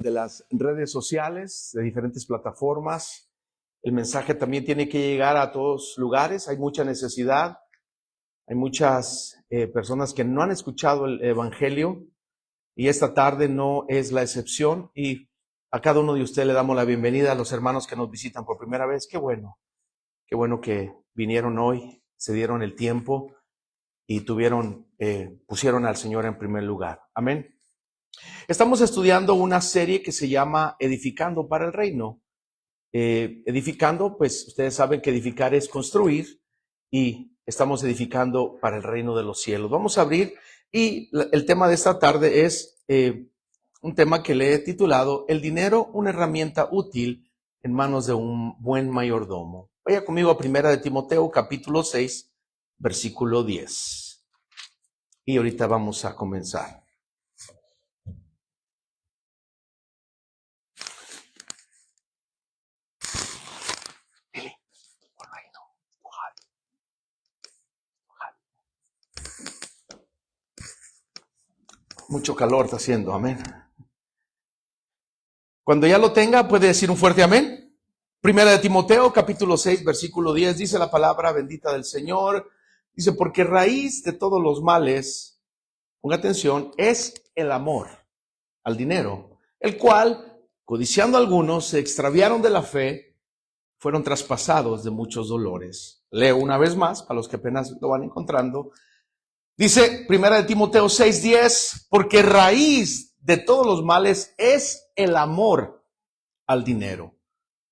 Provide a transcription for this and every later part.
de las redes sociales, de diferentes plataformas. El mensaje también tiene que llegar a todos lugares. Hay mucha necesidad. Hay muchas personas que no han escuchado el Evangelio y esta tarde no es la excepción. Y a cada uno de ustedes le damos la bienvenida, a los hermanos que nos visitan por primera vez. Qué bueno que vinieron hoy, se dieron el tiempo y pusieron al Señor en primer lugar. Amén. Estamos estudiando una serie que se llama Edificando para el Reino. Edificando, pues ustedes saben que edificar es construir y estamos edificando para el reino de los cielos. Vamos a abrir y el tema de esta tarde es un tema que le he titulado El dinero, una herramienta útil en manos de un buen mayordomo. Vaya conmigo a 1 Timoteo capítulo 6, versículo 10. Y ahorita vamos a comenzar. Mucho calor está haciendo, amén. Cuando ya lo tenga, puede decir un fuerte amén. 1 Timoteo, capítulo 6, versículo 10, dice la palabra bendita del Señor. Dice, porque raíz de todos los males, ponga atención, es el amor al dinero, el cual, codiciando algunos, se extraviaron de la fe, fueron traspasados de muchos dolores. Leo una vez más, para los que apenas lo van encontrando. Dice 1 Timoteo 6:10, porque raíz de todos los males es el amor al dinero,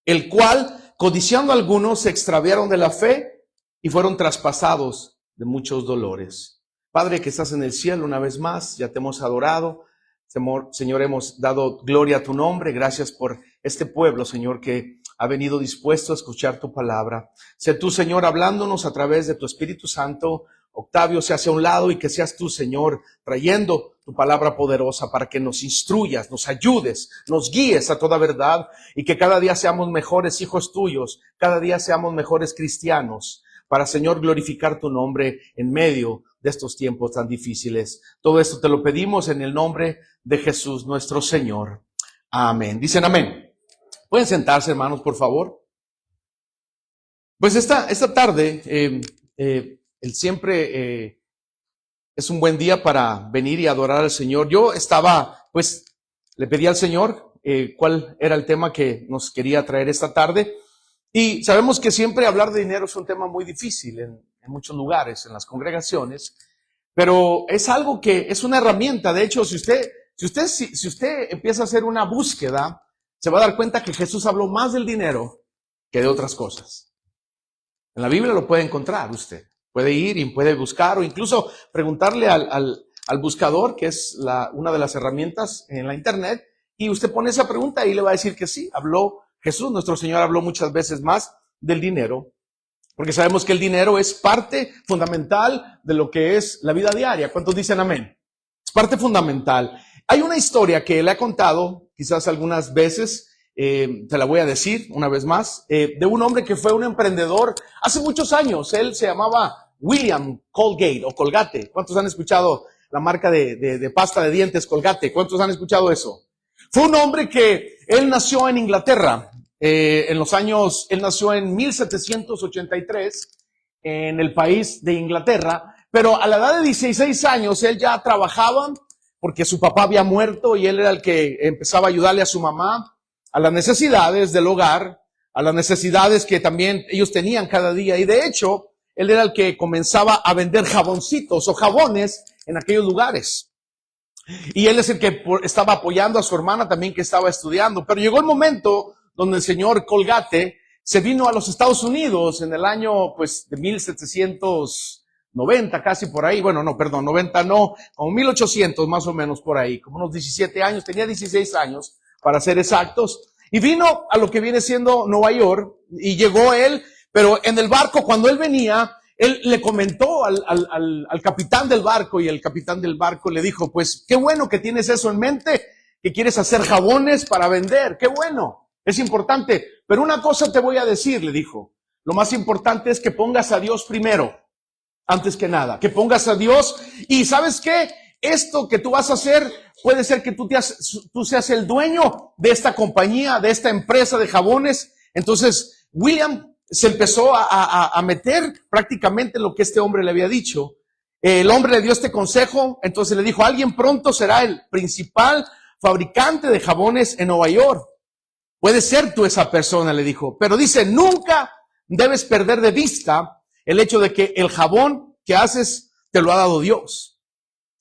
el cual, codiciando algunos, se extraviaron de la fe y fueron traspasados de muchos dolores. Padre que estás en el cielo, una vez más, ya te hemos adorado. Señor, hemos dado gloria a tu nombre. Gracias por este pueblo, Señor, que ha venido dispuesto a escuchar tu palabra. Sé tú, Señor, hablándonos a través de tu Espíritu Santo. Octavio se hace a un lado y que seas tú, Señor, trayendo tu palabra poderosa para que nos instruyas, nos ayudes, nos guíes a toda verdad y que cada día seamos mejores hijos tuyos, cada día seamos mejores cristianos, para, Señor, glorificar tu nombre en medio de estos tiempos tan difíciles. Todo esto te lo pedimos en el nombre de Jesús, nuestro Señor. Amén. Dicen amén. ¿Pueden sentarse, hermanos, por favor? Pues esta tarde, siempre es un buen día para venir y adorar al Señor. Yo le pedí al Señor cuál era el tema que nos quería traer esta tarde. Y sabemos que siempre hablar de dinero es un tema muy difícil en muchos lugares, en las congregaciones, pero es algo que es una herramienta. De hecho, si usted empieza a hacer una búsqueda, se va a dar cuenta que Jesús habló más del dinero que de otras cosas. En la Biblia lo puede encontrar usted. Puede ir y puede buscar o incluso preguntarle al buscador, que es una de las herramientas en la internet, y usted pone esa pregunta y le va a decir que sí, habló Jesús, nuestro Señor habló muchas veces más del dinero, porque sabemos que el dinero es parte fundamental de lo que es la vida diaria. ¿Cuántos dicen amén? Es parte fundamental. Hay una historia que le he contado quizás algunas veces, te la voy a decir una vez más, de un hombre que fue un emprendedor hace muchos años. Él se llamaba William Colgate o Colgate. ¿Cuántos han escuchado la marca de pasta de dientes Colgate? ¿Cuántos han escuchado eso? Fue un hombre que él nació en Inglaterra. Él nació en 1783 en el país de Inglaterra, pero a la edad de 16 años él ya trabajaba porque su papá había muerto y él era el que empezaba a ayudarle a su mamá a las necesidades del hogar, a las necesidades que también ellos tenían cada día. Y de hecho, él era el que comenzaba a vender jaboncitos o jabones en aquellos lugares. Y él es el que estaba apoyando a su hermana también que estaba estudiando. Pero llegó el momento donde el señor Colgate se vino a los Estados Unidos en el año, de 1790, casi por ahí. Bueno, no, perdón, 90 no, como 1800 más o menos por ahí, como unos 17 años, tenía 16 años para ser exactos. Y vino a lo que viene siendo Nueva York y llegó él, pero en el barco, cuando él venía, él le comentó al capitán del barco y el capitán del barco le dijo, pues qué bueno que tienes eso en mente, que quieres hacer jabones para vender, qué bueno. Es importante, pero una cosa te voy a decir, le dijo. Lo más importante es que pongas a Dios primero, antes que nada. Que pongas a Dios y ¿sabes qué? esto que tú vas a hacer, puede ser que tú seas el dueño de esta compañía, de esta empresa de jabones. Entonces, William se empezó a meter prácticamente en lo que este hombre le había dicho. El hombre le dio este consejo, entonces le dijo, alguien pronto será el principal fabricante de jabones en Nueva York. Puede ser tú esa persona, le dijo. Pero dice, nunca debes perder de vista el hecho de que el jabón que haces te lo ha dado Dios.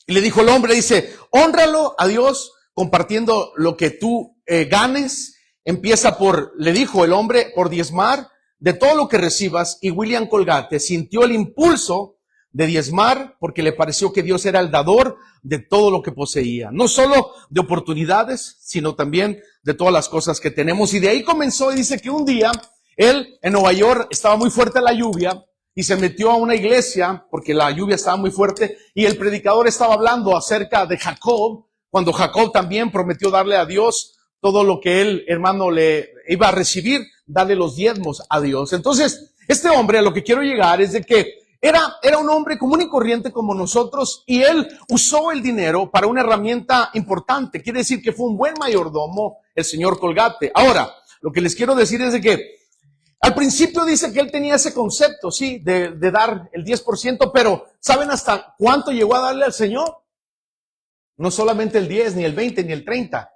Y le dijo el hombre, dice, hónralo a Dios compartiendo lo que tú ganes. Empieza le dijo el hombre, por diezmar de todo lo que recibas. Y William Colgate sintió el impulso de diezmar porque le pareció que Dios era el dador de todo lo que poseía. No solo de oportunidades, sino también de todas las cosas que tenemos. Y de ahí comenzó, y dice que un día él en Nueva York estaba muy fuerte la lluvia y se metió a una iglesia porque la lluvia estaba muy fuerte y el predicador estaba hablando acerca de Jacob, cuando Jacob también prometió darle a Dios todo lo que él, hermano, le iba a recibir, darle los diezmos a Dios. Entonces, este hombre, a lo que quiero llegar es de que era un hombre común y corriente como nosotros y él usó el dinero para una herramienta importante. Quiere decir que fue un buen mayordomo el señor Colgate. Ahora, lo que les quiero decir es de que al principio dice que él tenía ese concepto, sí, de dar el 10%, pero ¿saben hasta cuánto llegó a darle al Señor? No solamente el 10, ni el 20, ni el 30.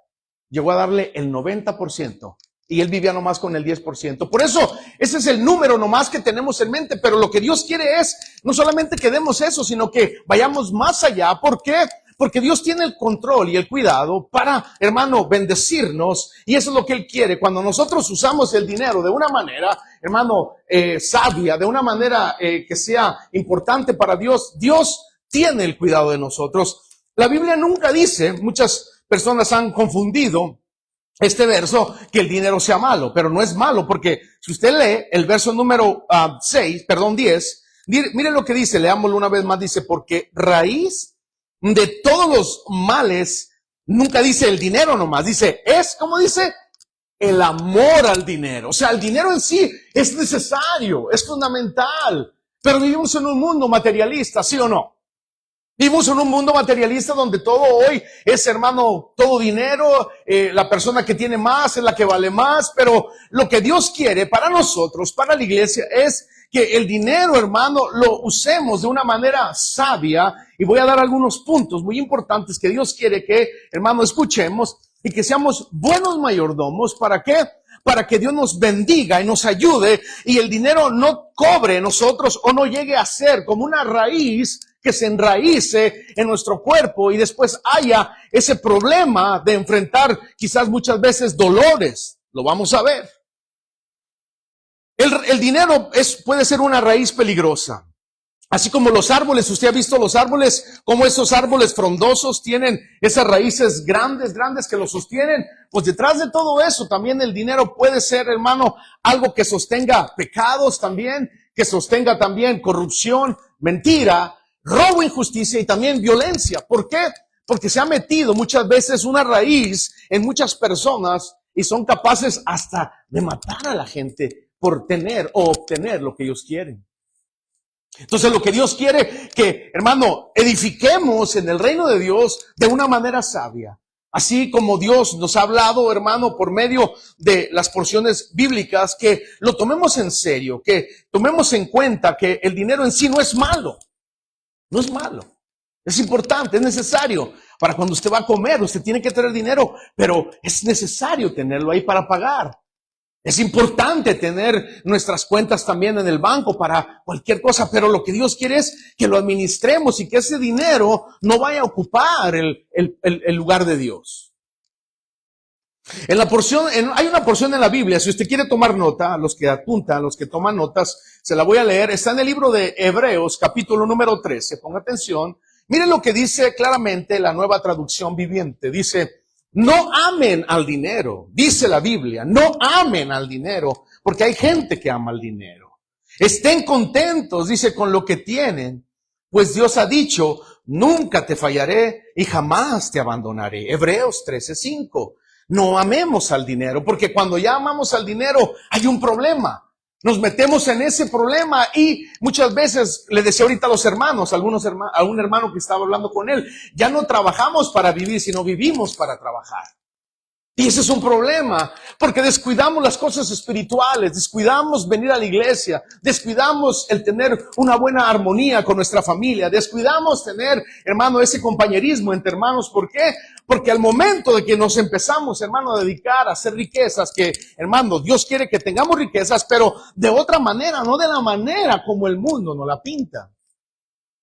Llegó a darle el 90%. Y él vivía nomás con el 10%. Por eso, ese es el número nomás que tenemos en mente. Pero lo que Dios quiere es, no solamente que demos eso, sino que vayamos más allá. ¿Por qué? Porque Dios tiene el control y el cuidado para, hermano, bendecirnos. Y eso es lo que Él quiere. Cuando nosotros usamos el dinero de una manera, hermano, sabia, de una manera que sea importante para Dios, Dios tiene el cuidado de nosotros. La Biblia nunca dice, muchas personas han confundido este verso, que el dinero sea malo, pero no es malo, porque si usted lee el verso número 10, mire lo que dice, leámoslo una vez más, dice, porque raíz de todos los males, nunca dice el dinero nomás, dice, ¿cómo dice? El amor al dinero. O sea, el dinero en sí es necesario, es fundamental, pero vivimos en un mundo materialista, ¿sí o no? Vivimos en un mundo materialista donde todo hoy es, hermano, todo dinero, la persona que tiene más es la que vale más, pero lo que Dios quiere para nosotros, para la iglesia, es que el dinero, hermano, lo usemos de una manera sabia, y voy a dar algunos puntos muy importantes que Dios quiere que, hermano, escuchemos y que seamos buenos mayordomos. ¿Para qué? Para que Dios nos bendiga y nos ayude y el dinero no cobre nosotros o no llegue a ser como una raíz que se enraíce en nuestro cuerpo y después haya ese problema de enfrentar quizás muchas veces dolores. Lo vamos a ver. El dinero puede ser una raíz peligrosa. Así como los árboles, usted ha visto los árboles, como esos árboles frondosos tienen esas raíces grandes que los sostienen. Pues detrás de todo eso también el dinero puede ser, hermano, algo que sostenga pecados también, que sostenga también corrupción, mentira, robo, injusticia y también violencia. ¿Por qué? Porque se ha metido muchas veces una raíz en muchas personas y son capaces hasta de matar a la gente por tener o obtener lo que ellos quieren. Entonces lo que Dios quiere que, hermano, edifiquemos en el reino de Dios de una manera sabia. Así como Dios nos ha hablado, hermano, por medio de las porciones bíblicas, que lo tomemos en serio, que tomemos en cuenta que el dinero en sí no es malo. No es malo. Es importante, es necesario. Para cuando usted va a comer, usted tiene que tener dinero, pero es necesario tenerlo ahí para pagar. Es importante tener nuestras cuentas también en el banco para cualquier cosa, pero lo que Dios quiere es que lo administremos y que ese dinero no vaya a ocupar el lugar de Dios. Hay una porción en la Biblia, si usted quiere tomar nota, los que apuntan, los que toman notas, se la voy a leer, está en el libro de Hebreos, capítulo número 13, ponga atención, miren lo que dice claramente la Nueva Traducción Viviente, dice, no amen al dinero, dice la Biblia, no amen al dinero, porque hay gente que ama el dinero. Estén contentos, dice, con lo que tienen, pues Dios ha dicho, nunca te fallaré y jamás te abandonaré. Hebreos 13:5. No amemos al dinero, porque cuando ya amamos al dinero hay un problema. Nos metemos en ese problema y muchas veces, le decía ahorita a los hermanos, a un hermano que estaba hablando con él, ya no trabajamos para vivir, sino vivimos para trabajar. Y ese es un problema, porque descuidamos las cosas espirituales, descuidamos venir a la iglesia, descuidamos el tener una buena armonía con nuestra familia, descuidamos tener, hermano, ese compañerismo entre hermanos. ¿Por qué? Porque al momento de que nos empezamos, hermano, a dedicar a hacer riquezas, que, hermano, Dios quiere que tengamos riquezas, pero de otra manera, no de la manera como el mundo nos la pinta.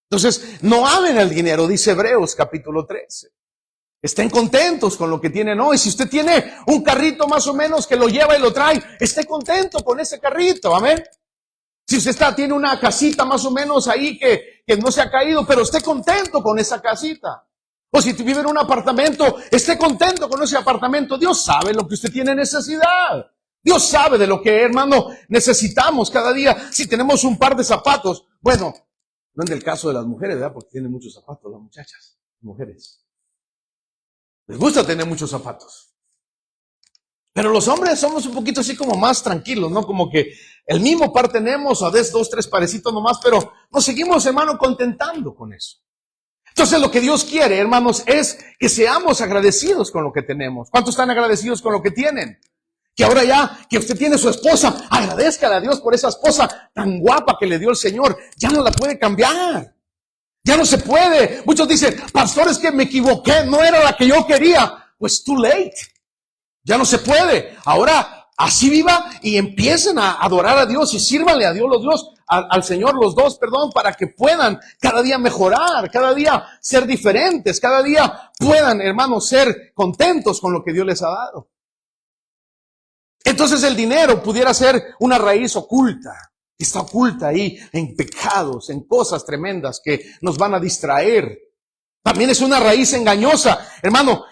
Entonces, no amen el dinero, dice Hebreos capítulo 13. Estén contentos con lo que tienen hoy. Si usted tiene un carrito más o menos que lo lleva y lo trae, esté contento con ese carrito, amén. Si usted tiene una casita más o menos ahí que no se ha caído, pero esté contento con esa casita. O si vive en un apartamento, esté contento con ese apartamento. Dios sabe lo que usted tiene necesidad. Dios sabe de lo que, hermano, necesitamos cada día. Si tenemos un par de zapatos, bueno, no en el caso de las mujeres, ¿verdad? Porque tienen muchos zapatos las muchachas, mujeres. Les gusta tener muchos zapatos. Pero los hombres somos un poquito así como más tranquilos, ¿no? Como que el mismo par tenemos, a veces 2, 3 parecitos nomás, pero nos seguimos, hermano, contentando con eso. Entonces lo que Dios quiere, hermanos, es que seamos agradecidos con lo que tenemos. ¿Cuántos están agradecidos con lo que tienen? Que ahora ya que usted tiene su esposa, agradezcale a Dios por esa esposa tan guapa que le dio el Señor. Ya no la puede cambiar. Ya no se puede. Muchos dicen, pastor, es que me equivoqué, no era la que yo quería. Pues too late. Ya no se puede. Ahora así viva y empiecen a adorar a Dios y sírvanle a Dios al Señor los dos, para que puedan cada día mejorar, cada día ser diferentes, cada día puedan, hermanos, ser contentos con lo que Dios les ha dado. Entonces el dinero pudiera ser una raíz oculta. Está oculta ahí en pecados, en cosas tremendas que nos van a distraer. También es una raíz engañosa, hermano,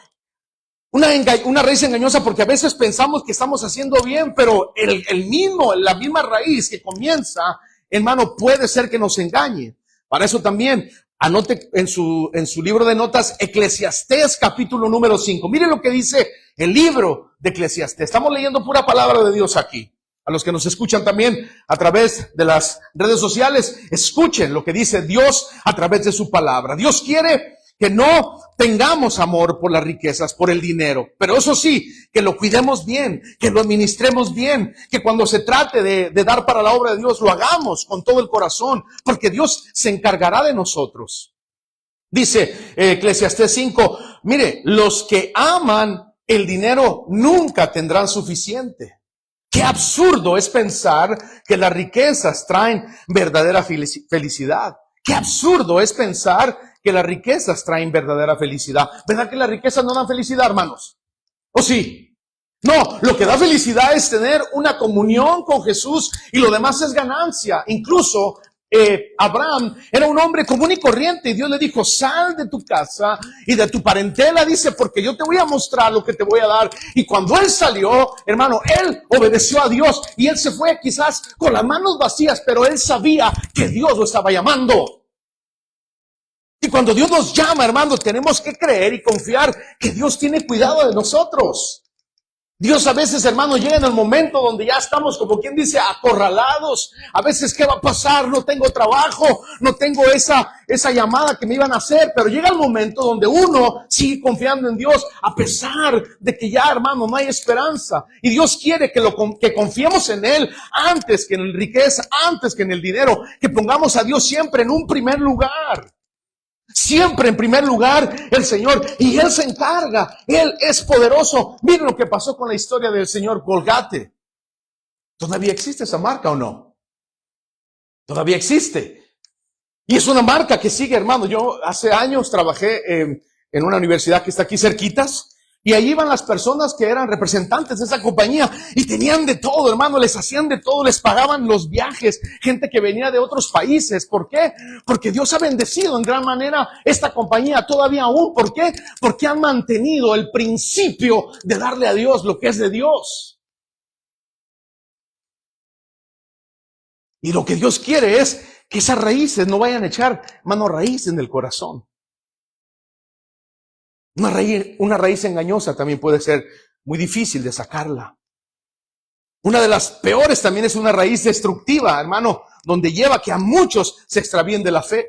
una raíz engañosa porque a veces pensamos que estamos haciendo bien, pero la misma raíz que comienza, hermano, puede ser que nos engañe. Para eso también anote en su libro de notas Eclesiastés capítulo número 5. Mire lo que dice el libro de Eclesiastés. Estamos leyendo pura palabra de Dios aquí. A los que nos escuchan también a través de las redes sociales, escuchen lo que dice Dios a través de su palabra. Dios quiere que no tengamos amor por las riquezas, por el dinero, pero eso sí, que lo cuidemos bien, que lo administremos bien, que cuando se trate de dar para la obra de Dios, lo hagamos con todo el corazón, porque Dios se encargará de nosotros. Dice Eclesiastés 5, mire, los que aman el dinero nunca tendrán suficiente. Qué absurdo es pensar que las riquezas traen verdadera felicidad. Qué absurdo es pensar que las riquezas traen verdadera felicidad. ¿Verdad que las riquezas no dan felicidad, hermanos? ¿O sí? No, lo que da felicidad es tener una comunión con Jesús y lo demás es ganancia. Incluso Abraham era un hombre común y corriente y Dios le dijo, sal de tu casa y de tu parentela, dice, porque yo te voy a mostrar lo que te voy a dar. Y cuando él salió, hermano, él obedeció a Dios y él se fue quizás con las manos vacías, pero él sabía que Dios lo estaba llamando. Y cuando Dios nos llama, hermano, tenemos que creer y confiar que Dios tiene cuidado de nosotros. Dios a veces, hermano, llega en el momento donde ya estamos, como quien dice, acorralados. A veces, ¿qué va a pasar? No tengo trabajo, no tengo esa llamada que me iban a hacer. Pero llega el momento donde uno sigue confiando en Dios, a pesar de que ya, hermano, no hay esperanza. Y Dios quiere que confiemos en Él antes que en la riqueza, antes que en el dinero. Que pongamos a Dios siempre en un primer lugar. Siempre en primer lugar el Señor, y Él se encarga, Él es poderoso. Miren lo que pasó con la historia del señor Colgate. ¿Todavía existe esa marca o no? Todavía existe. Y es una marca que sigue, hermano. Yo hace años trabajé en una universidad que está aquí cerquitas, y ahí iban las personas que eran representantes de esa compañía y tenían de todo, hermano, les hacían de todo, les pagaban los viajes, gente que venía de otros países. ¿Por qué? Porque Dios ha bendecido en gran manera esta compañía todavía aún. ¿Por qué? Porque han mantenido el principio de darle a Dios lo que es de Dios. Y lo que Dios quiere es que esas raíces no vayan a echar, hermano, raíces en el corazón. Una raíz engañosa también puede ser muy difícil de sacarla. Una de las peores también es una raíz destructiva, hermano, donde lleva que a muchos se extravíen de la fe.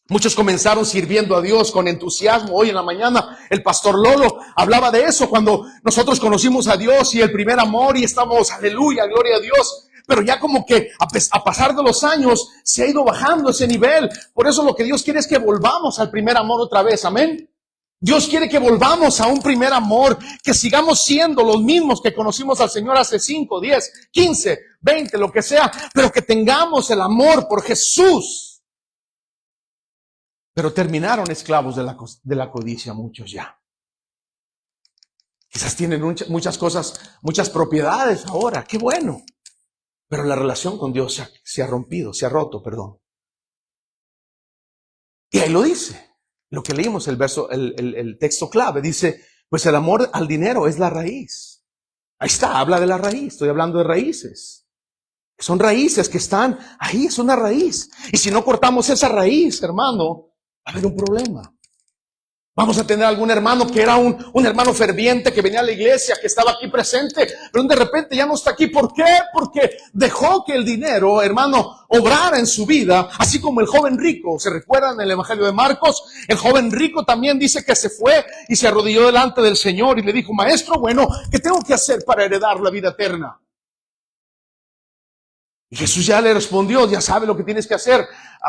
Muchos comenzaron sirviendo a Dios con entusiasmo. Hoy en la mañana el pastor Lolo hablaba de eso cuando nosotros conocimos a Dios y el primer amor y estamos, aleluya, gloria a Dios. Pero ya como que a pasar de los años se ha ido bajando ese nivel. Por eso lo que Dios quiere es que volvamos al primer amor otra vez. Amén. Dios quiere que volvamos a un primer amor, que sigamos siendo los mismos que conocimos al Señor hace 5, 10, 15, 20, lo que sea, pero que tengamos el amor por Jesús. Pero terminaron esclavos de la codicia muchos ya. Quizás tienen muchas cosas, muchas propiedades ahora, qué bueno. Pero la relación con Dios se ha roto, perdón. Y ahí lo dice, lo que leímos, el texto clave, dice, pues el amor al dinero es la raíz. Ahí está, habla de la raíz, estoy hablando de raíces. Son raíces que están ahí, es una raíz. Y si no cortamos esa raíz, hermano, va a haber un problema. Vamos a tener algún hermano que era un hermano ferviente que venía a la iglesia, que estaba aquí presente, pero de repente ya no está aquí. ¿Por qué? Porque dejó que el dinero, hermano, obrara en su vida, así como el joven rico. ¿Se recuerdan en el Evangelio de Marcos? El joven rico también dice que se fue y se arrodilló delante del Señor y le dijo, maestro, bueno, ¿qué tengo que hacer para heredar la vida eterna? Y Jesús ya le respondió, ya sabe lo que tienes que hacer,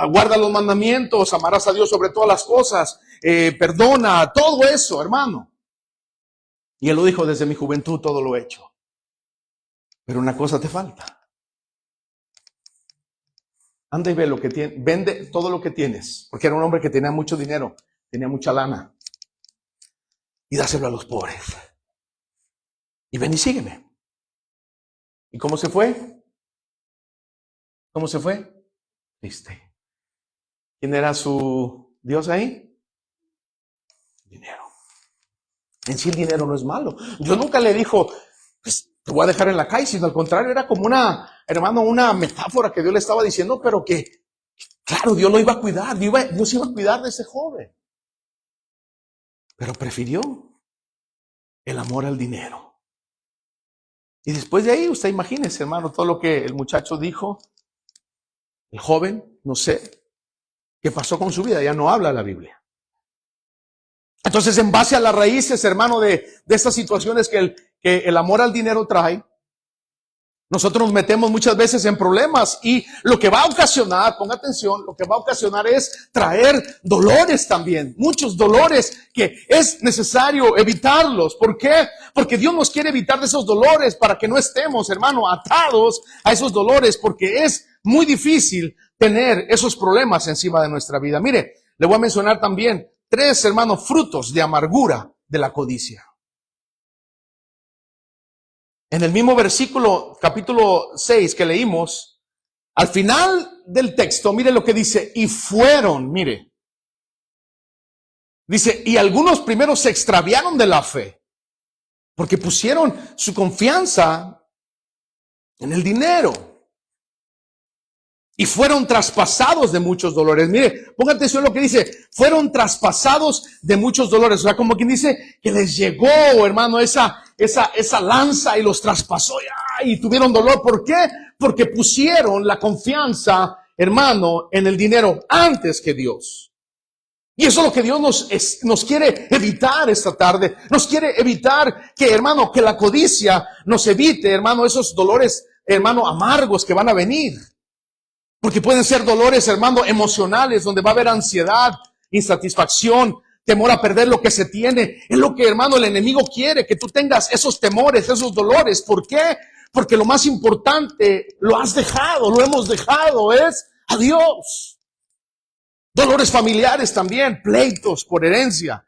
guarda los mandamientos, amarás a Dios sobre todas las cosas, perdona, todo eso, hermano. Y él lo dijo, desde mi juventud todo lo he hecho. Pero una cosa te falta. Anda y ve lo que tienes, vende todo lo que tienes, porque era un hombre que tenía mucho dinero, tenía mucha lana, y dáselo a los pobres. Y ven y sígueme. ¿Y cómo se fue? ¿Cómo se fue? Triste. ¿Quién era su Dios ahí? Dinero. En sí el dinero no es malo. Dios nunca le dijo, pues te voy a dejar en la calle, sino al contrario, era como una metáfora que Dios le estaba diciendo, pero que, claro, Dios lo iba a cuidar, Dios iba a cuidar de ese joven. Pero prefirió el amor al dinero. Y después de ahí, usted imagínese, hermano, todo lo que el muchacho dijo. El joven, no sé qué pasó con su vida, ya no habla la Biblia. Entonces, en base a las raíces, hermano, de estas situaciones que el amor al dinero trae, nosotros nos metemos muchas veces en problemas y lo que va a ocasionar, ponga atención, lo que va a ocasionar es traer dolores también, muchos dolores que es necesario evitarlos. ¿Por qué? Porque Dios nos quiere evitar de esos dolores para que no estemos, hermano, atados a esos dolores, porque es muy difícil tener esos problemas encima de nuestra vida. Mire, le voy a mencionar también 3, hermanos, frutos de amargura de la codicia. En el mismo versículo, capítulo 6 que leímos, al final del texto, mire lo que dice, y fueron, mire, dice, y algunos primero se extraviaron de la fe, porque pusieron su confianza en el dinero. Y fueron traspasados de muchos dolores. Mire, ponga atención a lo que dice. Fueron traspasados de muchos dolores. O sea, como quien dice que les llegó, hermano, esa lanza y los traspasó y tuvieron dolor. ¿Por qué? Porque pusieron la confianza, hermano, en el dinero antes que Dios. Y eso es lo que Dios nos quiere evitar esta tarde. Nos quiere evitar que, hermano, que la codicia nos evite, hermano, esos dolores, hermano, amargos que van a venir. Porque pueden ser dolores, hermano, emocionales, donde va a haber ansiedad, insatisfacción, temor a perder lo que se tiene. Es lo que, hermano, el enemigo quiere, que tú tengas esos temores, esos dolores. ¿Por qué? Porque lo más importante lo hemos dejado, es a Dios. Dolores familiares también, pleitos por herencia.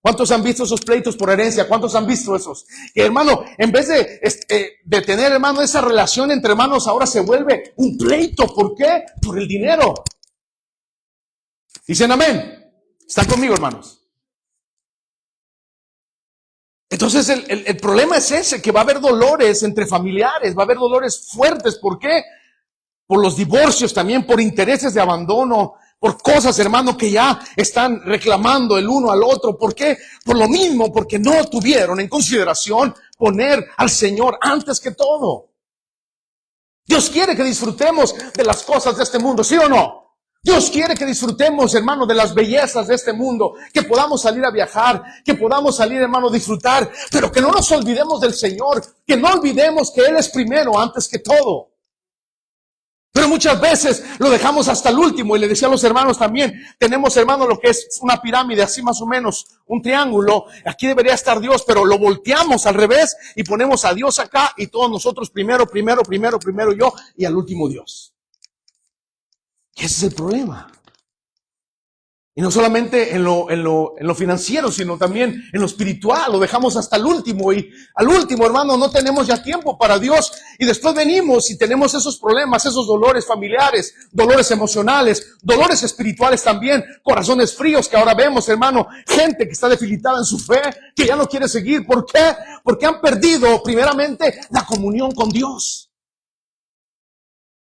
¿Cuántos han visto esos pleitos por herencia? ¿Cuántos han visto esos? Que, hermano, en vez de tener, hermano, esa relación entre hermanos, ahora se vuelve un pleito. ¿Por qué? Por el dinero. Dicen amén. ¿Están conmigo, hermanos? Entonces el problema es ese, que va a haber dolores entre familiares, va a haber dolores fuertes. ¿Por qué? Por los divorcios también, por intereses de abandono, por cosas, hermano, que ya están reclamando el uno al otro. ¿Por qué? Por lo mismo, porque no tuvieron en consideración poner al Señor antes que todo. Dios quiere que disfrutemos de las cosas de este mundo, ¿sí o no? Dios quiere que disfrutemos, hermano, de las bellezas de este mundo, que podamos salir a viajar, que podamos salir, hermano, a disfrutar, pero que no nos olvidemos del Señor, que no olvidemos que Él es primero antes que todo. Pero muchas veces lo dejamos hasta el último, y le decía a los hermanos también, tenemos, hermano, lo que es una pirámide, así más o menos, un triángulo, aquí debería estar Dios, pero lo volteamos al revés y ponemos a Dios acá y todos nosotros primero yo y al último Dios. Y ese es el problema. Y no solamente en lo financiero, sino también en lo espiritual. Lo dejamos hasta el último. Y al último, hermano, no tenemos ya tiempo para Dios. Y después venimos y tenemos esos problemas, esos dolores familiares, dolores emocionales, dolores espirituales también, corazones fríos que ahora vemos, hermano. Gente que está debilitada en su fe, que ya no quiere seguir. ¿Por qué? Porque han perdido primeramente la comunión con Dios.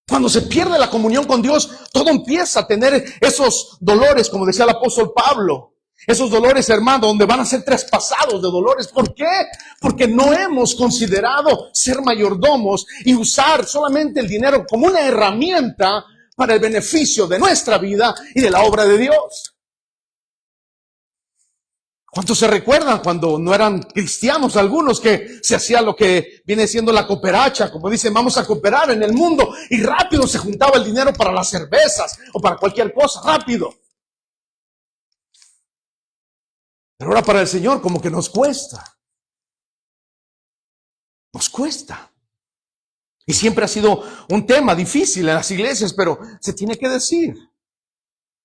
Cuando se pierde la comunión con Dios, todo empieza a tener esos dolores, como decía el apóstol Pablo. Esos dolores, hermano, donde van a ser traspasados de dolores. ¿Por qué? Porque no hemos considerado ser mayordomos y usar solamente el dinero como una herramienta para el beneficio de nuestra vida y de la obra de Dios. ¿Cuántos se recuerdan cuando no eran cristianos algunos que se hacía lo que viene siendo la cooperacha? Como dicen, vamos a cooperar en el mundo, y rápido se juntaba el dinero para las cervezas o para cualquier cosa, rápido. Pero ahora para el Señor como que nos cuesta. Nos cuesta. Y siempre ha sido un tema difícil en las iglesias, pero se tiene que decir.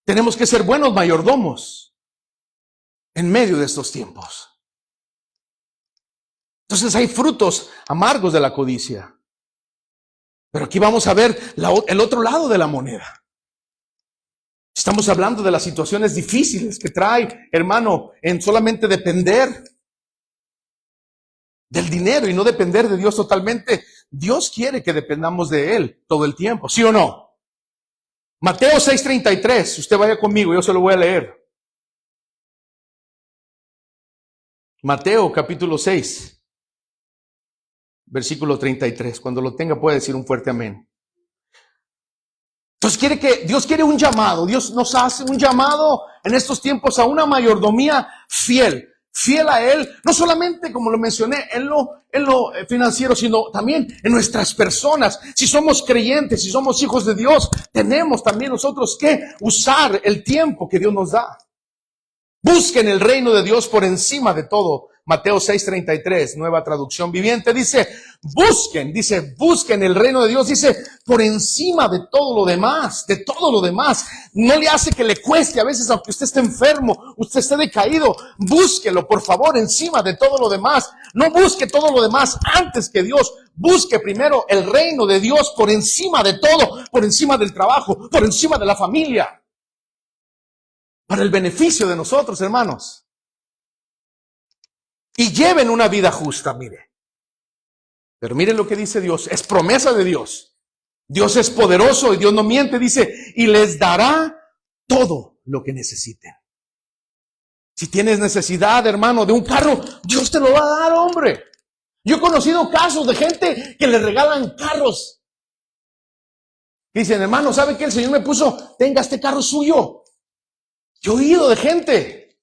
Tenemos que ser buenos mayordomos en medio de estos tiempos. Entonces hay frutos amargos de la codicia. Pero aquí vamos a ver el otro lado de la moneda. Estamos hablando de las situaciones difíciles que trae, hermano, en solamente depender del dinero y no depender de Dios totalmente. Dios quiere que dependamos de Él todo el tiempo, ¿sí o no? Mateo 6:33, usted vaya conmigo, yo se lo voy a leer. Mateo capítulo 6, versículo 33. Cuando lo tenga puede decir un fuerte amén. Entonces Dios quiere un llamado. Dios nos hace un llamado en estos tiempos a una mayordomía fiel a Él, no solamente como lo mencioné en lo financiero, sino también en nuestras personas. Si somos creyentes, si somos hijos de Dios, tenemos también nosotros que usar el tiempo que Dios nos da. Busquen el reino de Dios por encima de todo. Mateo 6:33, nueva traducción viviente, dice, busquen el reino de Dios, dice, por encima de todo lo demás, de todo lo demás. No le hace que le cueste a veces, aunque usted esté enfermo, usted esté decaído, búsquelo, por favor, encima de todo lo demás. No busque todo lo demás antes que Dios. Busque primero el reino de Dios por encima de todo, por encima del trabajo, por encima de la familia. Para el beneficio de nosotros, hermanos. Y lleven una vida justa, mire. Pero miren lo que dice Dios, es promesa de Dios. Dios es poderoso y Dios no miente, dice, y les dará todo lo que necesiten. Si tienes necesidad, hermano, de un carro, Dios te lo va a dar, hombre. Yo he conocido casos de gente que le regalan carros. Dicen, hermano, ¿sabe qué? El Señor me puso, tenga este carro suyo. Yo he oído de gente,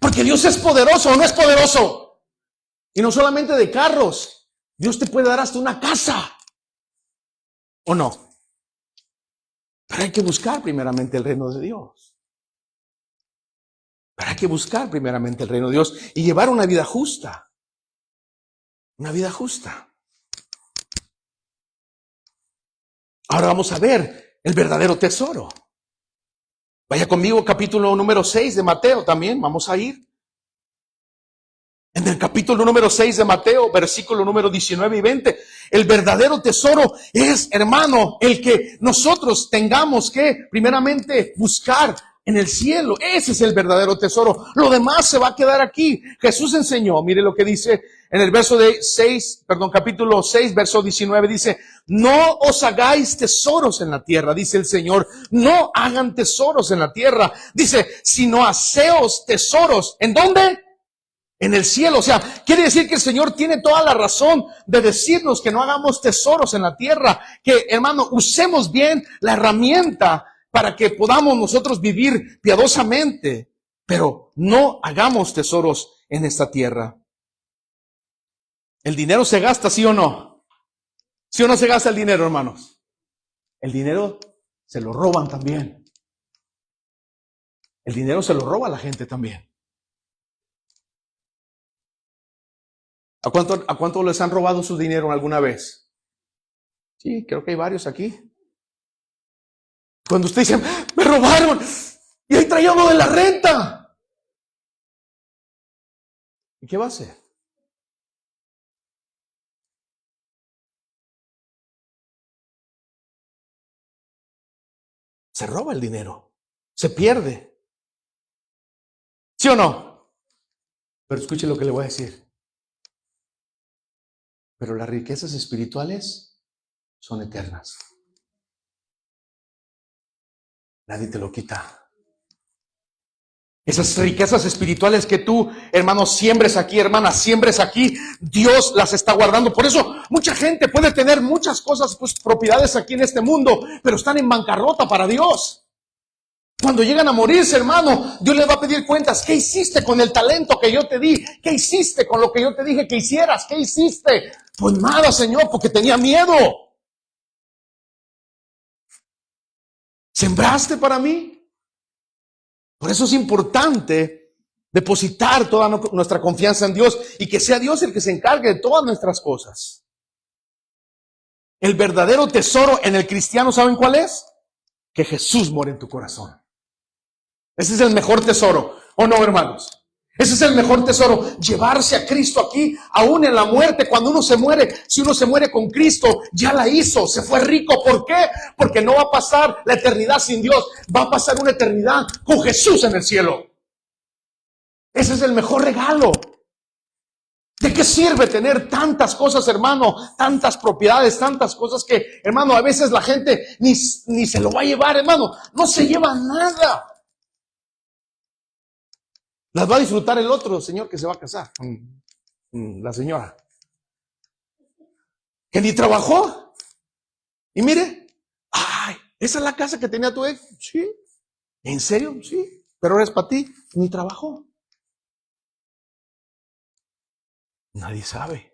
porque Dios es poderoso o no es poderoso. Y no solamente de carros, Dios te puede dar hasta una casa, ¿o no? Pero hay que buscar primeramente el reino de Dios. Pero hay que buscar primeramente el reino de Dios y llevar una vida justa. Una vida justa. Ahora vamos a ver el verdadero tesoro. Vaya conmigo, capítulo número 6 de Mateo también, vamos a ir. En el capítulo número 6 de Mateo, versículo número 19 y 20, el verdadero tesoro es, hermano, el que nosotros tengamos que primeramente buscar en el cielo. Ese es el verdadero tesoro. Lo demás se va a quedar aquí. Jesús enseñó, mire lo que dice en el capítulo 6, verso 19, dice, no os hagáis tesoros en la tierra, dice el Señor, no hagan tesoros en la tierra. Dice, sino haceos tesoros. ¿En dónde? En el cielo. O sea, quiere decir que el Señor tiene toda la razón de decirnos que no hagamos tesoros en la tierra, que, hermano, usemos bien la herramienta para que podamos nosotros vivir piadosamente, pero no hagamos tesoros en esta tierra. ¿El dinero se gasta, sí o no? ¿Sí o no se gasta el dinero, hermanos? El dinero se lo roban también. El dinero se lo roba a la gente también. ¿A cuánto les han robado su dinero alguna vez? Sí, creo que hay varios aquí. Cuando usted dice, me robaron, y ahí traía uno de la renta. ¿Y qué va a hacer? Se roba el dinero, se pierde. ¿Sí o no? Pero escuche lo que le voy a decir. Pero las riquezas espirituales son eternas. Nadie te lo quita. Esas riquezas espirituales que tú, hermano, siembres aquí, hermana, siembres aquí, Dios las está guardando. Por eso mucha gente puede tener muchas cosas, pues propiedades aquí en este mundo, pero están en bancarrota para Dios. Cuando llegan a morirse, hermano, Dios les va a pedir cuentas. ¿Qué hiciste con el talento que yo te di? ¿Qué hiciste con lo que yo te dije que hicieras? ¿Qué hiciste? Pues nada, Señor, porque tenía miedo. ¿Sembraste para mí? Por eso es importante depositar toda nuestra confianza en Dios y que sea Dios el que se encargue de todas nuestras cosas. El verdadero tesoro en el cristiano, ¿saben cuál es? Que Jesús mora en tu corazón. Ese es el mejor tesoro, ¿o no, hermanos? Ese es el mejor tesoro, llevarse a Cristo aquí, aún en la muerte. Cuando uno se muere, si uno se muere con Cristo, ya la hizo, se fue rico. ¿Por qué? Porque no va a pasar la eternidad sin Dios, va a pasar una eternidad con Jesús en el cielo. Ese es el mejor regalo. ¿De qué sirve tener tantas cosas, hermano? Tantas propiedades, tantas cosas que, hermano, a veces la gente ni se lo va a llevar, hermano. No se lleva nada. Las va a disfrutar el otro señor que se va a casar con la señora, que ni trabajó. Y mire, ay, esa es la casa que tenía tu ex. Sí, ¿en serio? Sí, pero ahora es para ti. Ni trabajó. Nadie sabe.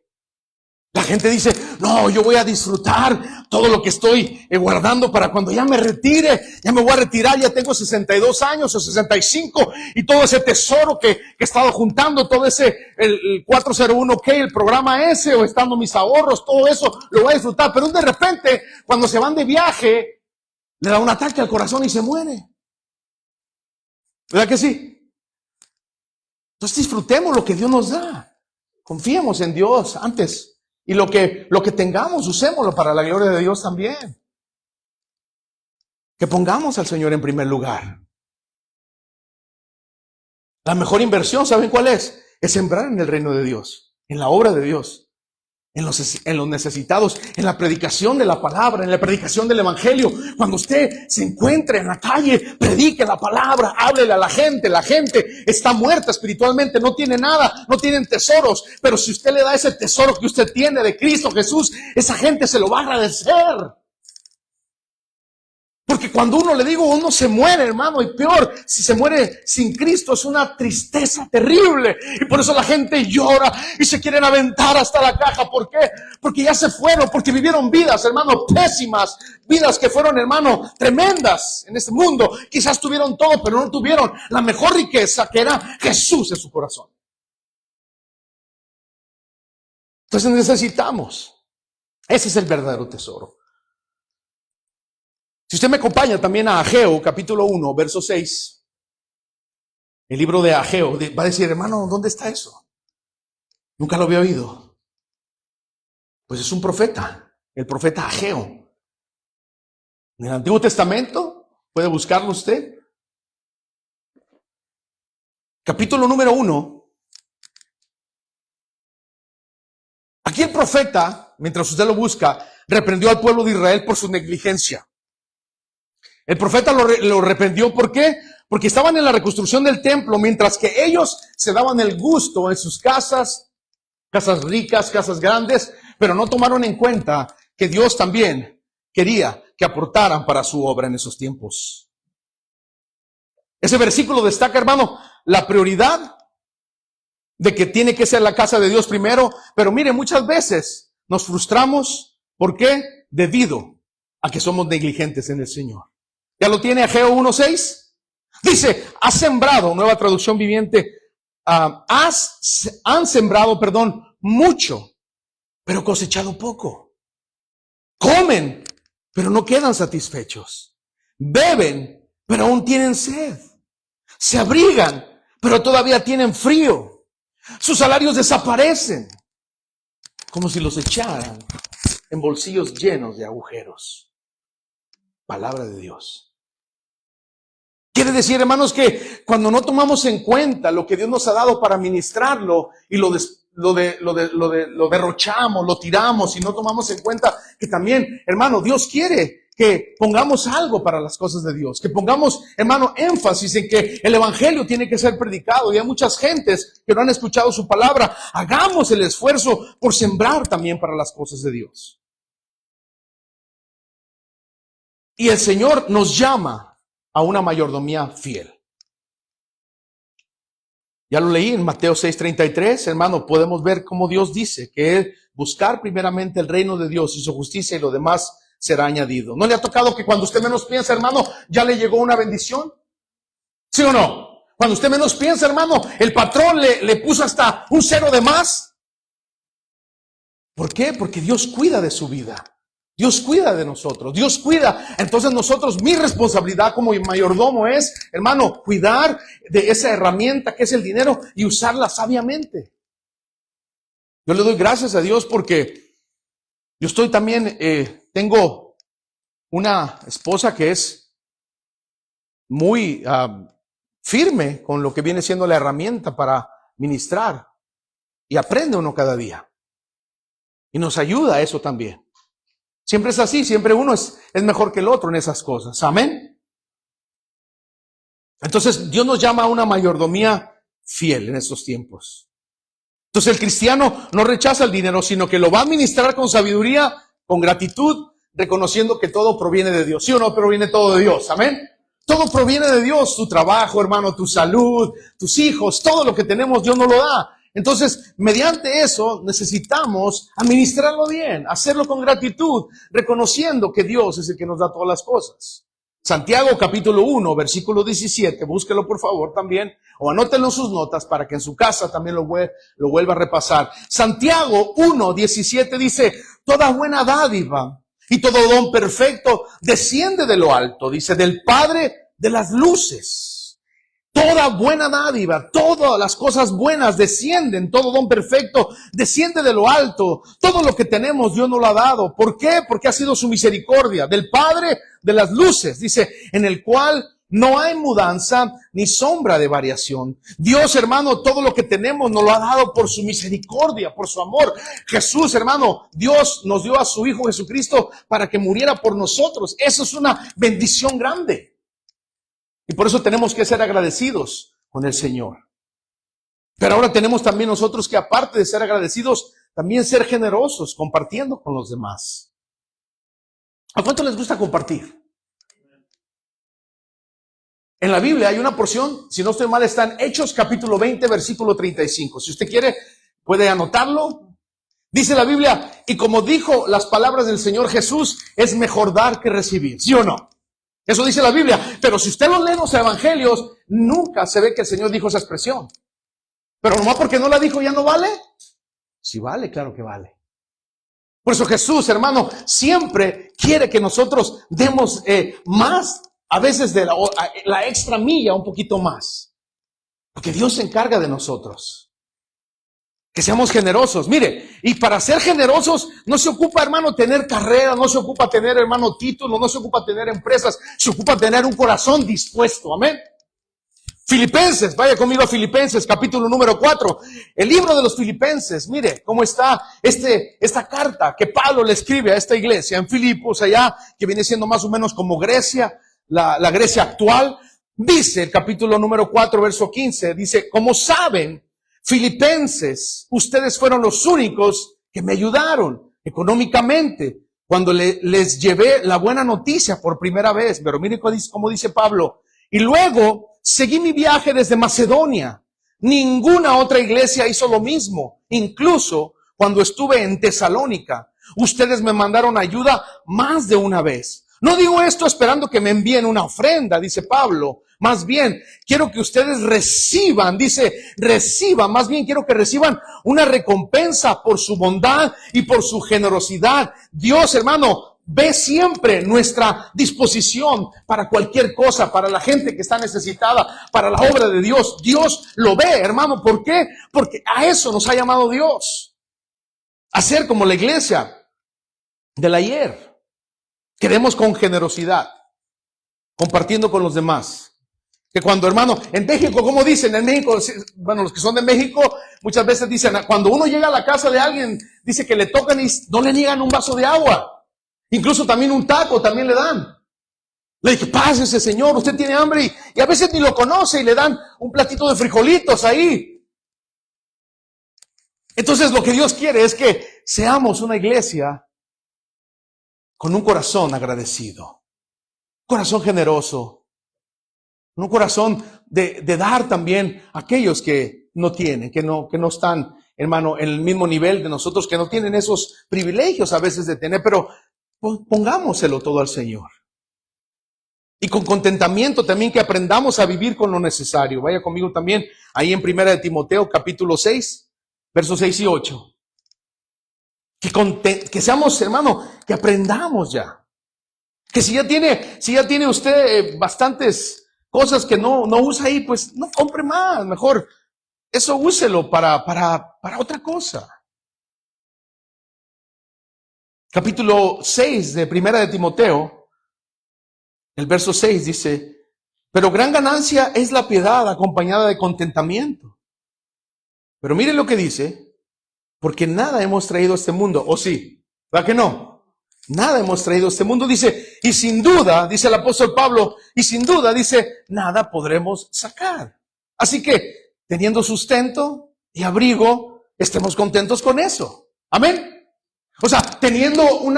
La gente dice, no, yo voy a disfrutar todo lo que estoy guardando para cuando ya me retire, ya me voy a retirar, ya tengo 62 años o 65 y todo ese tesoro que he estado juntando, todo ese, el 401k, el programa ese, o estando mis ahorros, todo eso, lo voy a disfrutar. Pero de repente, cuando se van de viaje, le da un ataque al corazón y se muere. ¿Verdad que sí? Entonces disfrutemos lo que Dios nos da. Confiemos en Dios antes. Y lo que tengamos, usémoslo para la gloria de Dios también. Que pongamos al Señor en primer lugar. La mejor inversión, ¿saben cuál es? Es sembrar en el reino de Dios, en la obra de Dios, en los necesitados, en la predicación de la palabra, en la predicación del evangelio. Cuando usted se encuentre en la calle, predique la palabra, háblele a la gente. La gente está muerta espiritualmente, no tiene nada, no tienen tesoros, pero si usted le da ese tesoro que usted tiene de Cristo Jesús, esa gente se lo va a agradecer. Porque cuando uno se muere, hermano, y peor, si se muere sin Cristo, es una tristeza terrible. Y por eso la gente llora y se quieren aventar hasta la caja. ¿Por qué? Porque ya se fueron, porque vivieron vidas, hermano, pésimas. Vidas que fueron, hermano, tremendas en este mundo. Quizás tuvieron todo, pero no tuvieron la mejor riqueza, que era Jesús en su corazón. Entonces necesitamos. Ese es el verdadero tesoro. Si usted me acompaña también a Ageo, capítulo 1, verso 6, el libro de Ageo, va a decir, hermano, ¿dónde está eso? Nunca lo había oído. Pues es un profeta, el profeta Ageo. En el Antiguo Testamento, puede buscarlo usted. capítulo número 1. Aquí el profeta, mientras usted lo busca, reprendió al pueblo de Israel por su negligencia. El profeta lo reprendió, ¿por qué? Porque estaban en la reconstrucción del templo, mientras que ellos se daban el gusto en sus casas ricas, casas grandes, pero no tomaron en cuenta que Dios también quería que aportaran para su obra en esos tiempos. Ese versículo destaca, hermano, la prioridad de que tiene que ser la casa de Dios primero, pero mire, muchas veces nos frustramos. ¿Por qué? Debido a que somos negligentes en el Señor. ¿Ya lo tiene Ageo 1:6? Dice, has sembrado, nueva traducción viviente, han sembrado, mucho, pero cosechado poco. Comen, pero no quedan satisfechos. Beben, pero aún tienen sed. Se abrigan, pero todavía tienen frío. Sus salarios desaparecen, como si los echaran en bolsillos llenos de agujeros. Palabra de Dios. Quiere decir, hermanos, que cuando no tomamos en cuenta lo que Dios nos ha dado para ministrarlo y lo derrochamos, lo tiramos y no tomamos en cuenta que también, hermano, Dios quiere que pongamos algo para las cosas de Dios, que pongamos, hermano, énfasis en que el evangelio tiene que ser predicado y hay muchas gentes que no han escuchado su palabra. Hagamos el esfuerzo por sembrar también para las cosas de Dios. Y el Señor nos llama a una mayordomía fiel. Ya lo leí en Mateo 6:33, hermano, podemos ver cómo Dios dice que es buscar primeramente el reino de Dios y su justicia y lo demás será añadido. ¿No le ha tocado que cuando usted menos piensa, hermano, ya le llegó una bendición? ¿Sí o no? Cuando usted menos piensa, hermano, el patrón le puso hasta un 0 de más. ¿Por qué? Porque Dios cuida de su vida. Dios cuida de nosotros, Dios cuida. Entonces nosotros, mi responsabilidad como mayordomo es, hermano, cuidar de esa herramienta que es el dinero y usarla sabiamente. Yo le doy gracias a Dios porque yo estoy también, tengo una esposa que es muy firme con lo que viene siendo la herramienta para ministrar y aprende uno cada día. Y nos ayuda a eso también. Siempre es así, siempre uno es mejor que el otro en esas cosas. Amén. Entonces Dios nos llama a una mayordomía fiel en estos tiempos. Entonces el cristiano no rechaza el dinero, sino que lo va a administrar con sabiduría, con gratitud, reconociendo que todo proviene de Dios. ¿Sí o no proviene todo de Dios? Amén. Todo proviene de Dios, tu trabajo, hermano, tu salud, tus hijos, todo lo que tenemos Dios nos lo da. Entonces, mediante eso necesitamos administrarlo bien, hacerlo con gratitud, reconociendo que Dios es el que nos da todas las cosas. Santiago capítulo 1, versículo 17, búsquelo por favor también, o anótenlo en sus notas para que en su casa también lo vuelva a repasar. Santiago 1, 17 dice, toda buena dádiva y todo don perfecto desciende de lo alto, dice, del Padre de las luces. Toda buena dádiva, todas las cosas buenas descienden, todo don perfecto desciende de lo alto. Todo lo que tenemos Dios nos lo ha dado. ¿Por qué? Porque ha sido su misericordia, del Padre de las luces, dice, en el cual no hay mudanza ni sombra de variación. Dios, hermano, todo lo que tenemos nos lo ha dado por su misericordia, por su amor. Jesús, hermano, Dios nos dio a su Hijo Jesucristo para que muriera por nosotros. Eso es una bendición grande. Y por eso tenemos que ser agradecidos con el Señor. Pero ahora tenemos también nosotros que, aparte de ser agradecidos, también ser generosos, compartiendo con los demás. ¿A cuánto les gusta compartir? En la Biblia hay una porción, si no estoy mal, está en Hechos capítulo 20, versículo 35. Si usted quiere, puede anotarlo. Dice la Biblia, y como dijo las palabras del Señor Jesús, es mejor dar que recibir. ¿Sí o no? Eso dice la Biblia, pero si usted lo lee en los evangelios, nunca se ve que el Señor dijo esa expresión. Pero nomás porque no la dijo, ¿ya no vale? Sí vale, claro que vale. Por eso Jesús, hermano, siempre quiere que nosotros demos más, a veces de la extra milla, un poquito más. Porque Dios se encarga de nosotros. Que seamos generosos. Mire, y para ser generosos no se ocupa, hermano, tener carrera, no se ocupa tener, hermano, título, no se ocupa tener empresas, se ocupa tener un corazón dispuesto. Amén. Filipenses, vaya conmigo a Filipenses, capítulo número 4. El libro de los Filipenses, mire cómo está esta carta que Pablo le escribe a esta iglesia en Filipos, allá, que viene siendo más o menos como Grecia, la Grecia actual. Dice el capítulo número 4, verso 15, dice, como saben, Filipenses, ustedes fueron los únicos que me ayudaron económicamente cuando les llevé la buena noticia por primera vez. Pero mire cómo dice Pablo. Y luego seguí mi viaje desde Macedonia. Ninguna otra iglesia hizo lo mismo. Incluso cuando estuve en Tesalónica, ustedes me mandaron ayuda más de una vez. No digo esto esperando que me envíen una ofrenda, dice Pablo. Más bien, quiero que ustedes reciban, más bien quiero que reciban una recompensa por su bondad y por su generosidad. Dios, hermano, ve siempre nuestra disposición para cualquier cosa, para la gente que está necesitada, para la obra de Dios. Dios lo ve, hermano. ¿Por qué? Porque a eso nos ha llamado Dios. A ser como la iglesia del ayer. Queremos con generosidad, compartiendo con los demás. Que cuando, hermano, en México, como dicen, en México, bueno, los que son de México, muchas veces dicen, cuando uno llega a la casa de alguien, dice que le tocan y no le niegan un vaso de agua. Incluso también un taco también le dan. Le dije, pásese, señor, usted tiene hambre, y a veces ni lo conoce y le dan un platito de frijolitos ahí. Entonces lo que Dios quiere es que seamos una iglesia con un corazón agradecido, corazón generoso, un corazón de dar también a aquellos que no tienen, que no están, hermano, en el mismo nivel de nosotros, que no tienen esos privilegios a veces de tener, pero pongámoselo todo al Señor. Y con contentamiento también que aprendamos a vivir con lo necesario. Vaya conmigo también ahí en Primera de Timoteo, capítulo 6, versos 6 y 8. Que seamos, hermano, que aprendamos ya. Que si ya tiene usted bastantes cosas que no usa ahí, pues no compre más. Mejor eso úselo para otra cosa. Capítulo 6 de Primera de Timoteo, el verso 6 dice, pero gran ganancia es la piedad acompañada de contentamiento. Pero mire lo que dice, porque nada hemos traído a este mundo, ¿o sí? ¿Verdad que no? Nada hemos traído a este mundo, dice, y sin duda, dice el apóstol Pablo, y sin duda, dice, nada podremos sacar. Así que, teniendo sustento y abrigo, estemos contentos con eso. Amén. O sea, teniendo un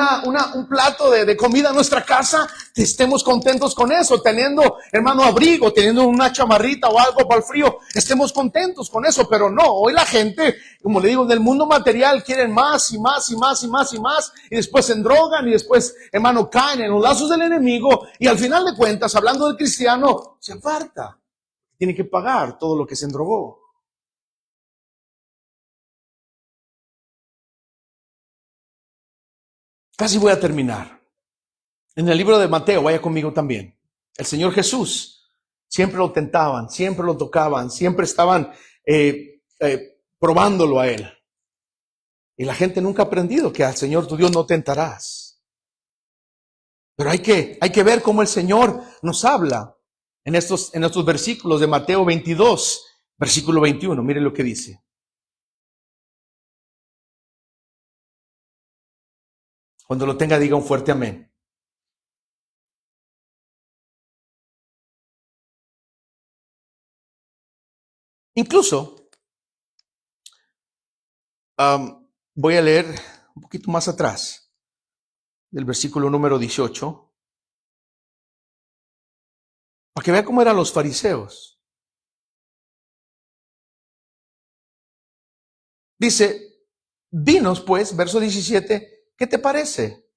plato de comida en nuestra casa, estemos contentos con eso. Teniendo, hermano, abrigo, teniendo una chamarrita o algo para el frío, estemos contentos con eso. Pero no, hoy la gente, como le digo, del mundo material quieren más y más y más y más y más. Y después se endrogan y después, hermano, caen en los lazos del enemigo. Y al final de cuentas, hablando del cristiano, se aparta. Tiene que pagar todo lo que se endrogó. Casi voy a terminar. En el libro de Mateo, vaya conmigo también. El Señor Jesús, siempre lo tentaban, siempre lo tocaban, siempre estaban probándolo a Él. Y la gente nunca ha aprendido que al Señor tu Dios no tentarás. Pero hay que ver cómo el Señor nos habla en estos versículos de Mateo 22, versículo 21. Mire lo que dice. Cuando lo tenga, diga un fuerte amén. Incluso, voy a leer un poquito más atrás, del versículo número 18, para que vea cómo eran los fariseos. Dice, dinos pues, verso 17, ¿qué te parece?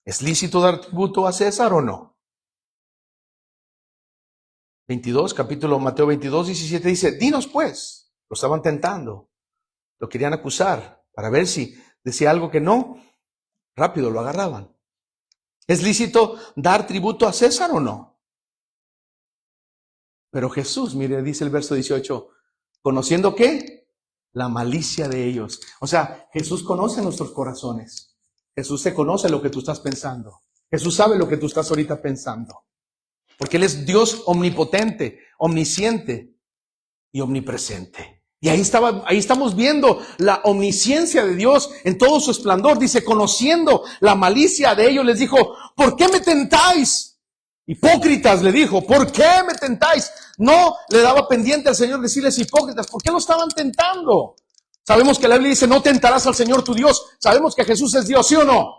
¿Es lícito dar tributo a César o no? 22, capítulo Mateo 22, 17 dice, dinos pues. Lo estaban tentando, lo querían acusar para ver si decía algo que no, rápido lo agarraban. ¿Es lícito dar tributo a César o no? Pero Jesús, mire, dice el verso 18, ¿conociendo qué? La malicia de ellos. O sea, Jesús conoce nuestros corazones. Jesús se conoce lo que tú estás pensando. Jesús sabe lo que tú estás ahorita pensando. porque Él es Dios omnipotente, omnisciente y omnipresente. Y ahí estamos viendo la omnisciencia de Dios en todo su esplendor. Dice, conociendo la malicia de ellos, les dijo, ¿por qué me tentáis? Hipócritas, le dijo, ¿por qué me tentáis? No le daba pendiente al Señor decirles hipócritas, ¿por qué lo estaban tentando? Sabemos que la Biblia dice, no tentarás al Señor tu Dios. Sabemos que Jesús es Dios, ¿sí o no?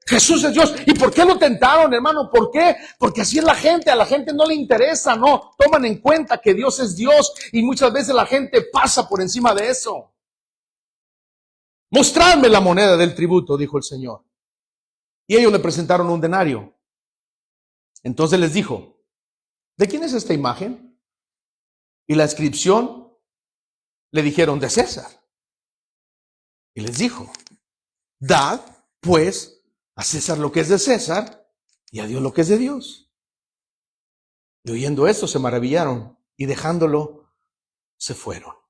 Jesús es Dios. ¿Y por qué lo tentaron, hermano? ¿Por qué? Porque así es la gente. A la gente no le interesa, no toman en cuenta que Dios es Dios y muchas veces la gente pasa por encima de eso. Mostradme la moneda del tributo, dijo el Señor. Y ellos le presentaron un denario. Entonces les dijo, ¿de quién es esta imagen? Y la inscripción le dijeron, de César. Y les dijo, dad pues a César lo que es de César y a Dios lo que es de Dios. Y oyendo esto se maravillaron y dejándolo se fueron. O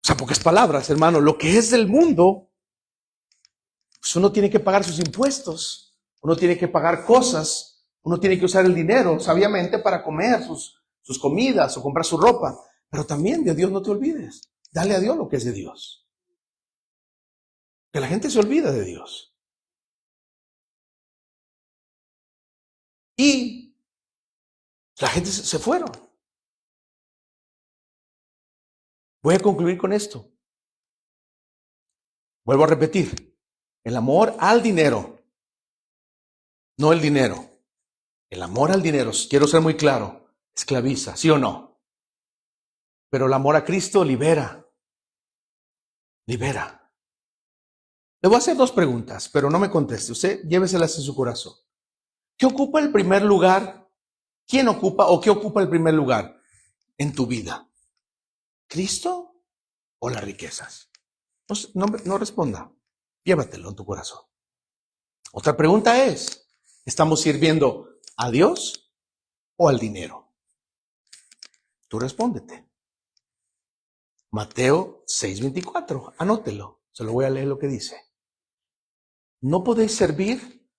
sea, pocas palabras, hermano, lo que es del mundo, pues uno tiene que pagar sus impuestos, uno tiene que pagar cosas, uno tiene que usar el dinero sabiamente para comer sus comidas o comprar su ropa. Pero también de Dios no te olvides. Dale a Dios lo que es de Dios. Que la gente se olvida de Dios. Y la gente se fueron. Voy a concluir con esto. Vuelvo a repetir. El amor al dinero, no el dinero. El amor al dinero, quiero ser muy claro, esclaviza, ¿sí o no? Pero el amor a Cristo libera. Libera. Le voy a hacer dos preguntas, pero no me conteste. Usted lléveselas en su corazón. ¿Qué ocupa el primer lugar? ¿Quién ocupa o qué ocupa el primer lugar en tu vida? ¿Cristo o las riquezas? No responda. Llévatelo en tu corazón. Otra pregunta es, ¿estamos sirviendo a Dios o al dinero? Tú respóndete. Mateo 6:24. Anótelo. Se lo voy a leer lo que dice. No podéis servir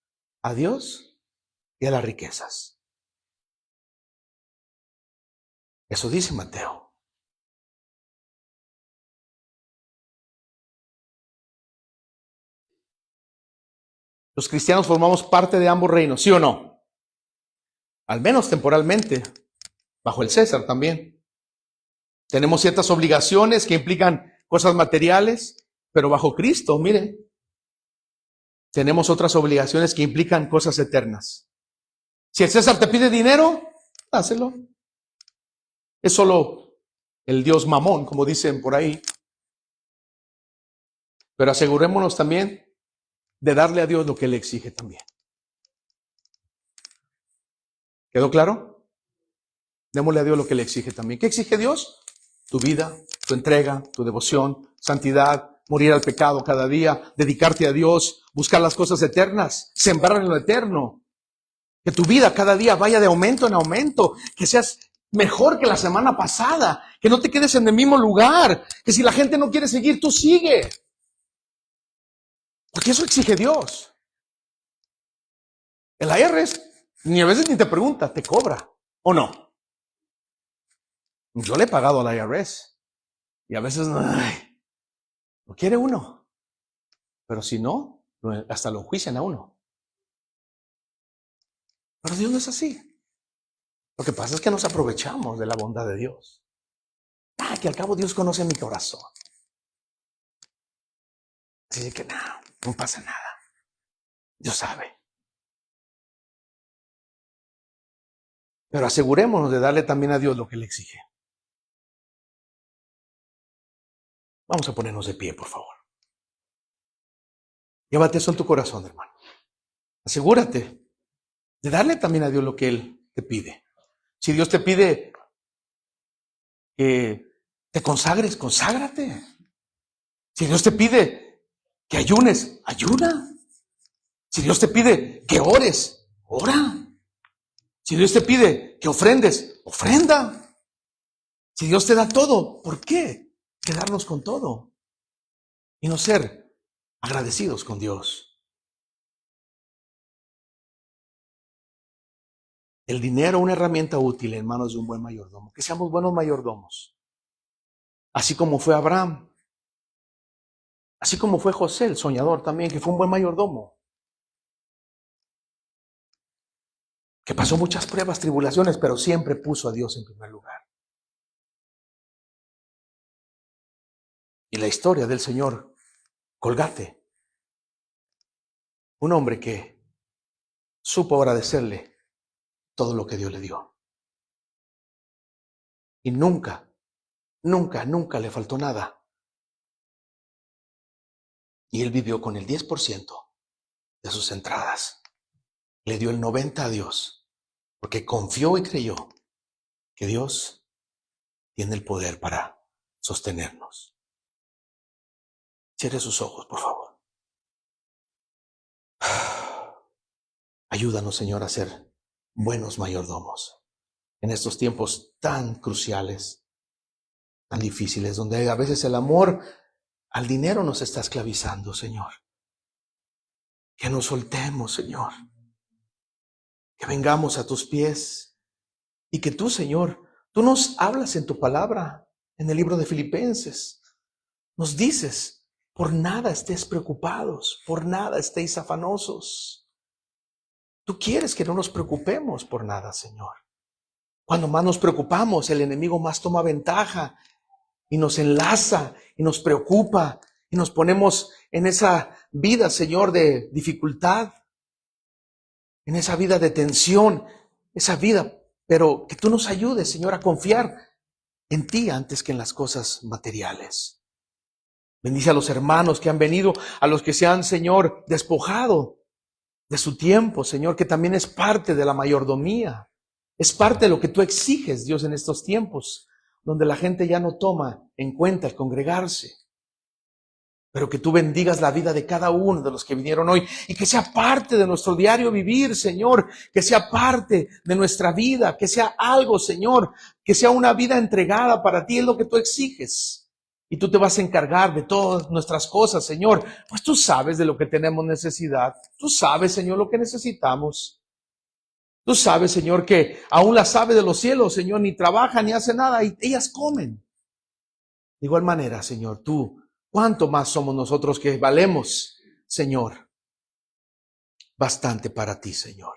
a Dios y a las riquezas. Eso dice Mateo. Los cristianos formamos parte de ambos reinos, ¿sí o no? Al menos temporalmente, bajo el César también. Tenemos ciertas obligaciones que implican cosas materiales, pero bajo Cristo, miren, tenemos otras obligaciones que implican cosas eternas. Si el César te pide dinero, dáselo. Es solo el Dios mamón, como dicen por ahí. Pero asegurémonos también de darle a Dios lo que Él exige también. ¿Quedó claro? Démosle a Dios lo que le exige también. ¿Qué exige Dios? Tu vida, tu entrega, tu devoción, santidad, morir al pecado cada día, dedicarte a Dios, buscar las cosas eternas, sembrar en lo eterno. Que tu vida cada día vaya de aumento en aumento, que seas mejor que la semana pasada, que no te quedes en el mismo lugar, que si la gente no quiere seguir, tú sigue. Porque eso exige Dios. El IRS ni a veces ni te pregunta, te cobra, ¿o no? Yo le he pagado al IRS y a veces no quiere uno. Pero si no, hasta lo enjuician a uno. Pero Dios no es así. Lo que pasa es que nos aprovechamos de la bondad de Dios. Que al cabo Dios conoce mi corazón. Así que no pasa nada. Dios sabe. Pero asegurémonos de darle también a Dios lo que le exige. Vamos a ponernos de pie, por favor. Llévate eso en tu corazón, hermano. Asegúrate de darle también a Dios lo que Él te pide. Si Dios te pide que te consagres, conságrate. Si Dios te pide que ayunes, ayuna. Si Dios te pide que ores, ora. Si Dios te pide que ofrendes, ofrenda. Si Dios te da todo, ¿por qué quedarnos con todo? Y no ser agradecidos con Dios. el dinero una herramienta útil en manos de un buen mayordomo. Que seamos buenos mayordomos. Así como fue Abraham. Así como fue José, el soñador también, que fue un buen mayordomo. Que pasó muchas pruebas, tribulaciones, pero siempre puso a Dios en primer lugar. Y la historia del señor Colgate, un hombre que supo agradecerle todo lo que Dios le dio. Y nunca le faltó nada. Y él vivió con el 10% de sus entradas. Le dio el 90% a Dios, porque confió y creyó que Dios tiene el poder para sostenernos. Cierre sus ojos, por favor. Ayúdanos, Señor, a ser buenos mayordomos en estos tiempos tan cruciales, tan difíciles, donde a veces el amor al dinero nos está esclavizando, Señor. Que nos soltemos, Señor. Que vengamos a tus pies y que tú, Señor, tú nos hablas en tu palabra, en el libro de Filipenses. Nos dices, por nada estéis preocupados, por nada estéis afanosos. Tú quieres que no nos preocupemos por nada, Señor. Cuando más nos preocupamos, el enemigo más toma ventaja y nos enlaza y nos preocupa y nos ponemos en esa vida, Señor, de dificultad, en esa vida de tensión, esa vida, pero que tú nos ayudes, Señor, a confiar en ti antes que en las cosas materiales. Bendice a los hermanos que han venido, a los que se han, Señor, despojado de su tiempo, Señor, que también es parte de la mayordomía. Es parte de lo que tú exiges, Dios, en estos tiempos, donde la gente ya no toma en cuenta el congregarse. Pero que tú bendigas la vida de cada uno de los que vinieron hoy y que sea parte de nuestro diario vivir, Señor, que sea parte de nuestra vida, que sea algo, Señor, que sea una vida entregada para ti, es lo que tú exiges. Y tú te vas a encargar de todas nuestras cosas, Señor. Pues tú sabes de lo que tenemos necesidad. Tú sabes, Señor, lo que necesitamos. Tú sabes, Señor, que aún las aves de los cielos, Señor, ni trabajan ni hacen nada y ellas comen. De igual manera, Señor, tú, ¿cuánto más somos nosotros que valemos, Señor? Bastante para ti, Señor.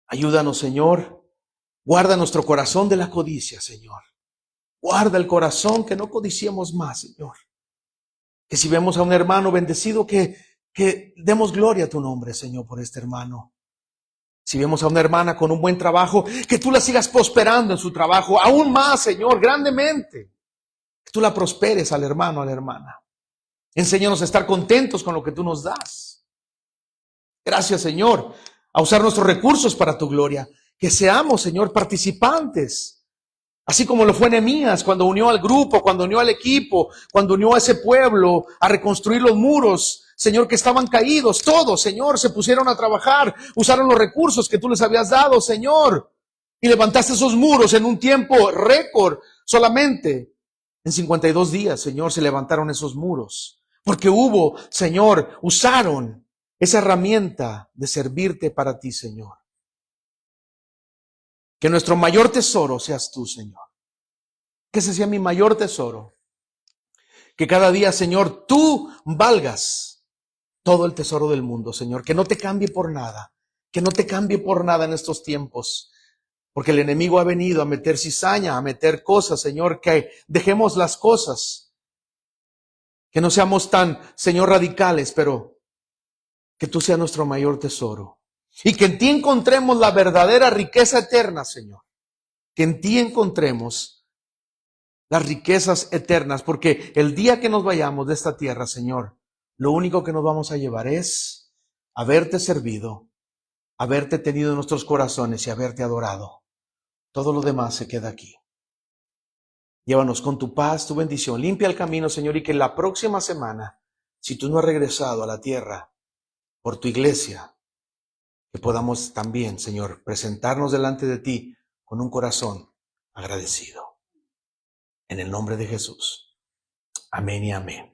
Ayúdanos, Señor. Guarda nuestro corazón de la codicia, Señor. Guarda el corazón, que no codiciemos más, Señor. Que si vemos a un hermano bendecido, que demos gloria a tu nombre, Señor, por este hermano. Si vemos a una hermana con un buen trabajo, que tú la sigas prosperando en su trabajo, aún más, Señor, grandemente. Que tú la prosperes al hermano, a la hermana. Enséñanos a estar contentos con lo que tú nos das. Gracias, Señor, a usar nuestros recursos para tu gloria. Que seamos, Señor, participantes. Así como lo fue Nehemías cuando unió al grupo, cuando unió al equipo, cuando unió a ese pueblo a reconstruir los muros, Señor, que estaban caídos. Todos, Señor, se pusieron a trabajar, usaron los recursos que tú les habías dado, Señor. Y levantaste esos muros en un tiempo récord. Solamente en 52 días, Señor, se levantaron esos muros. Porque hubo, Señor, usaron esa herramienta de servirte para ti, Señor. Que nuestro mayor tesoro seas tú, Señor. Que ese sea mi mayor tesoro. Que cada día, Señor, tú valgas todo el tesoro del mundo, Señor. Que no te cambie por nada. Que no te cambie por nada en estos tiempos. Porque el enemigo ha venido a meter cizaña, a meter cosas, Señor. Que dejemos las cosas. Que no seamos tan, Señor, radicales, pero que tú seas nuestro mayor tesoro. Y que en ti encontremos la verdadera riqueza eterna, Señor. Que en ti encontremos las riquezas eternas, porque el día que nos vayamos de esta tierra, Señor, lo único que nos vamos a llevar es haberte servido, haberte tenido en nuestros corazones y haberte adorado. Todo lo demás se queda aquí. Llévanos con tu paz, tu bendición. Limpia el camino, Señor, y que la próxima semana, si tú no has regresado a la tierra por tu iglesia, que podamos también, Señor, presentarnos delante de ti con un corazón agradecido. En el nombre de Jesús. Amén y amén.